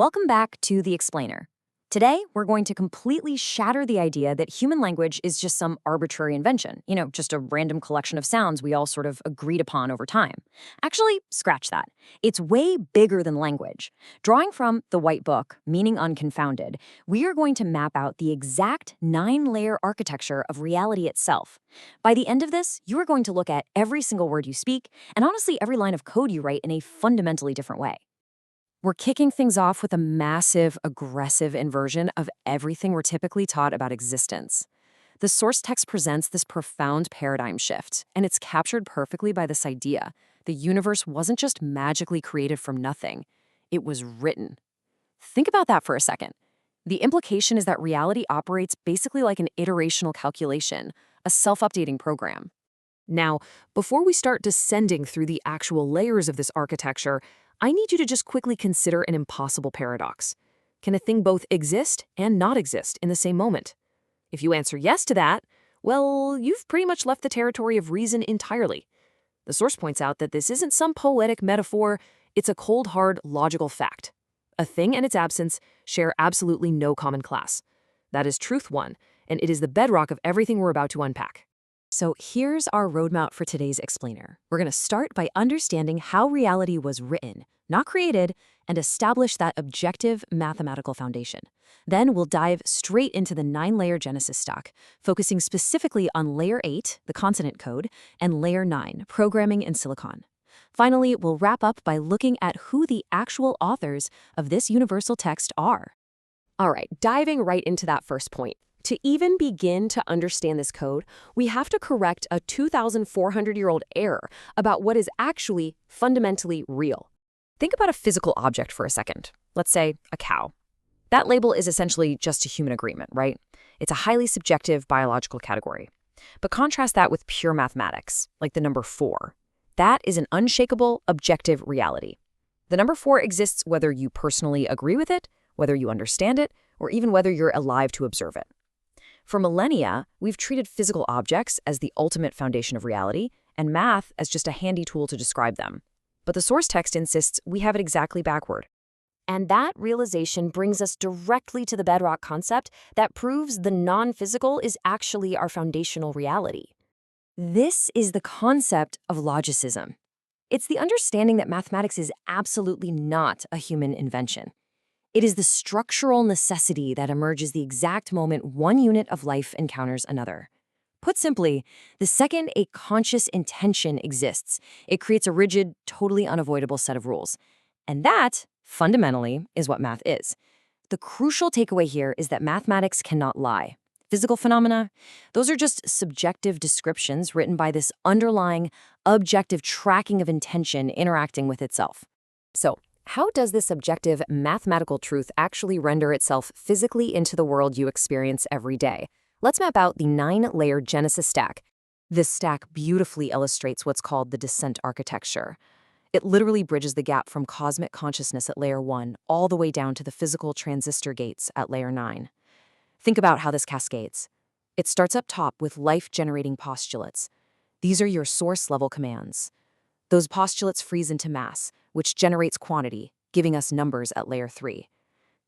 Welcome back to The Explainer. Today, we're going to completely shatter the idea that human language is just some arbitrary invention, just a random collection of sounds we all sort of agreed upon over time. Actually, scratch that. It's way bigger than language. Drawing from the White Book, meaning Unconfounded, we are going to map out the exact 9-layer architecture of reality itself. By the end of this, you are going to look at every single word you speak, and honestly, every line of code you write in a fundamentally different way. We're kicking things off with a massive, aggressive inversion of everything we're typically taught about existence. The source text presents this profound paradigm shift, and it's captured perfectly by this idea. The universe wasn't just magically created from nothing. It was written. Think about that for a second. The implication is that reality operates basically like an iterational calculation, a self-updating program. Now, before we start descending through the actual layers of this architecture, I need you to just quickly consider an impossible paradox. Can a thing both exist and not exist in the same moment? If you answer yes to that, well, you've pretty much left the territory of reason entirely. The source points out that this isn't some poetic metaphor, it's a cold, hard, logical fact. A thing and its absence share absolutely no common class. That is truth one, and it is the bedrock of everything we're about to unpack. So here's our roadmap for today's explainer. We're going to start by understanding how reality was written, not created, and establish that objective mathematical foundation. Then we'll dive straight into the 9-layer Genesis stack, focusing specifically on Layer 8, the consonant code, and Layer 9, programming in silicon. Finally, we'll wrap up by looking at who the actual authors of this universal text are. All right, diving right into that first point. To even begin to understand this code, we have to correct a 2,400-year-old error about what is actually fundamentally real. Think about a physical object for a second. Let's say a cow. That label is essentially just a human agreement, right? It's a highly subjective biological category. But contrast that with pure mathematics, like the number 4. That is an unshakable, objective reality. The number 4 exists whether you personally agree with it, whether you understand it, or even whether you're alive to observe it. For millennia, we've treated physical objects as the ultimate foundation of reality, and math as just a handy tool to describe them. But the source text insists we have it exactly backward. And that realization brings us directly to the bedrock concept that proves the non-physical is actually our foundational reality. This is the concept of logicism. It's the understanding that mathematics is absolutely not a human invention. It is the structural necessity that emerges the exact moment one unit of life encounters another. Put simply, the second a conscious intention exists, it creates a rigid, totally unavoidable set of rules. And that, fundamentally, is what math is. The crucial takeaway here is that mathematics cannot lie. Physical phenomena, those are just subjective descriptions written by this underlying, objective tracking of intention interacting with itself. So, how does this objective mathematical truth actually render itself physically into the world you experience every day? Let's map out the 9-layer Genesis stack. This stack beautifully illustrates what's called the descent architecture. It literally bridges the gap from cosmic consciousness at Layer 1 all the way down to the physical transistor gates at Layer 9. Think about how this cascades. It starts up top with life-generating postulates. These are your source-level commands. Those postulates freeze into mass, which generates quantity, giving us numbers at Layer 3.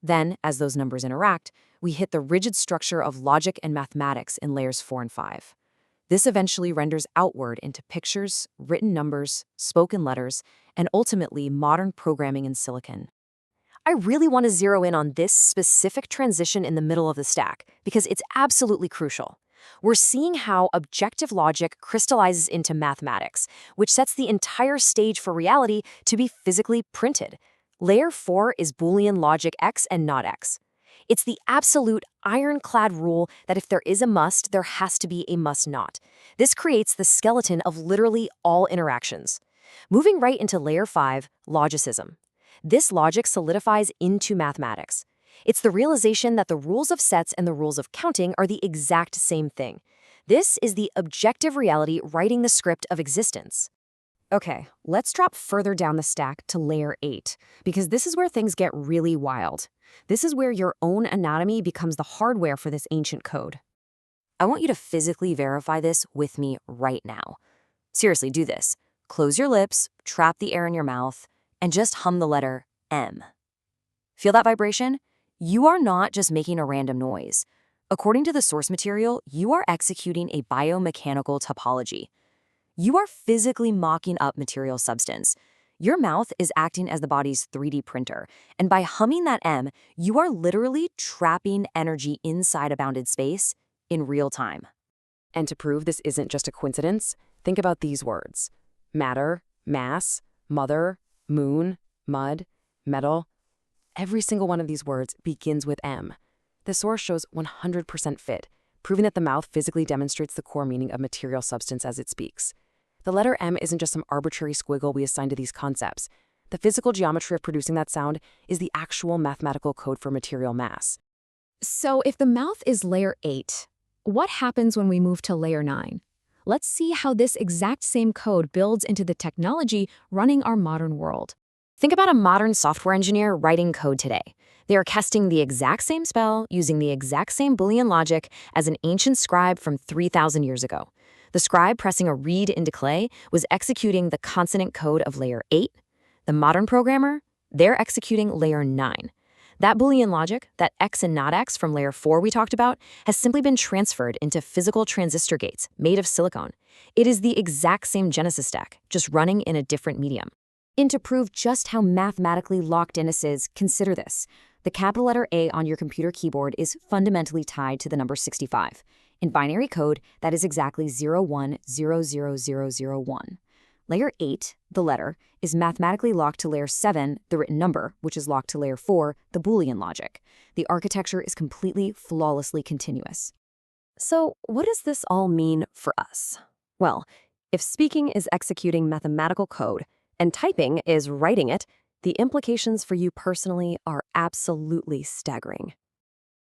Then, as those numbers interact, we hit the rigid structure of logic and mathematics in Layers 4 and 5. This eventually renders outward into pictures, written numbers, spoken letters, and ultimately modern programming in silicon. I really want to zero in on this specific transition in the middle of the stack because it's absolutely crucial. We're seeing how objective logic crystallizes into mathematics, which sets the entire stage for reality to be physically printed. Layer 4 is Boolean logic X and not X. It's the absolute ironclad rule that if there is a must, there has to be a must not. This creates the skeleton of literally all interactions. Moving right into Layer 5, Logicism. This logic solidifies into mathematics. It's the realization that the rules of sets and the rules of counting are the exact same thing. This is the objective reality writing the script of existence. Okay, let's drop further down the stack to Layer 8, because this is where things get really wild. This is where your own anatomy becomes the hardware for this ancient code. I want you to physically verify this with me right now. Seriously, do this. Close your lips, trap the air in your mouth, and just hum the letter M. Feel that vibration? You are not just making a random noise. According to the source material, you are executing a biomechanical topology. You are physically mocking up material substance. Your mouth is acting as the body's 3D printer, and by humming that M, you are literally trapping energy inside a bounded space in real time. And to prove this isn't just a coincidence, think about these words: matter, mass, mother, moon, mud, metal. Every single one of these words begins with M. The source shows 100% fit, proving that the mouth physically demonstrates the core meaning of material substance as it speaks. The letter M isn't just some arbitrary squiggle we assign to these concepts. The physical geometry of producing that sound is the actual mathematical code for material mass. So if the mouth is layer 8, what happens when we move to layer 9? Let's see how this exact same code builds into the technology running our modern world. Think about a modern software engineer writing code today. They are casting the exact same spell using the exact same Boolean logic as an ancient scribe from 3,000 years ago. The scribe pressing a reed into clay was executing the consonant code of layer 8. The modern programmer, they're executing layer 9. That Boolean logic, that X and not X from layer 4 we talked about, has simply been transferred into physical transistor gates made of silicon. It is the exact same Genesis stack, just running in a different medium. And to prove just how mathematically locked in this is, consider this. The capital letter A on your computer keyboard is fundamentally tied to the number 65. In binary code, that is exactly 0100001. Layer 8, the letter, is mathematically locked to layer 7, the written number, which is locked to layer 4, the Boolean logic. The architecture is completely, flawlessly continuous. So, what does this all mean for us? Well, if speaking is executing mathematical code and typing is writing it, the implications for you personally are absolutely staggering.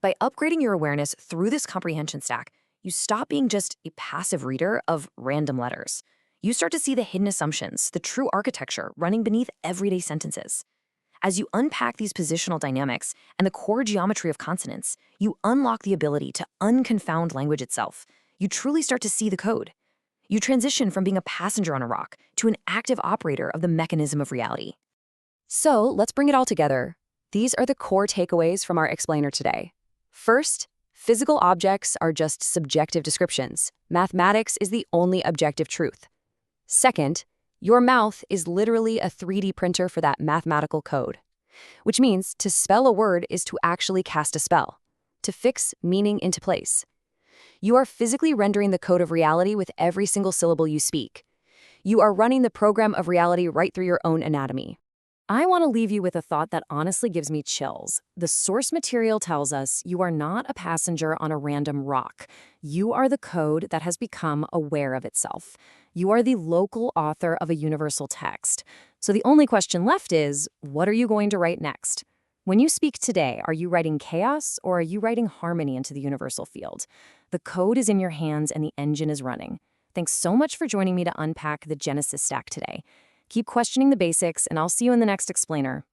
By upgrading your awareness through this comprehension stack, you stop being just a passive reader of random letters. You start to see the hidden assumptions, the true architecture running beneath everyday sentences. As you unpack these positional dynamics and the core geometry of consonants, you unlock the ability to unconfound language itself. You truly start to see the code. You transition from being a passenger on a rock to an active operator of the mechanism of reality. So let's bring it all together. These are the core takeaways from our explainer today. First, physical objects are just subjective descriptions. Mathematics is the only objective truth. Second, your mouth is literally a 3D printer for that mathematical code, which means to spell a word is to actually cast a spell, to fix meaning into place. You are physically rendering the code of reality with every single syllable you speak. You are running the program of reality right through your own anatomy. I want to leave you with a thought that honestly gives me chills. The source material tells us you are not a passenger on a random rock. You are the code that has become aware of itself. You are the local author of a universal text. So the only question left is, what are you going to write next? When you speak today, are you writing chaos or are you writing harmony into the universal field? The code is in your hands and the engine is running. Thanks so much for joining me to unpack the Genesis stack today. Keep questioning the basics, and I'll see you in the next explainer.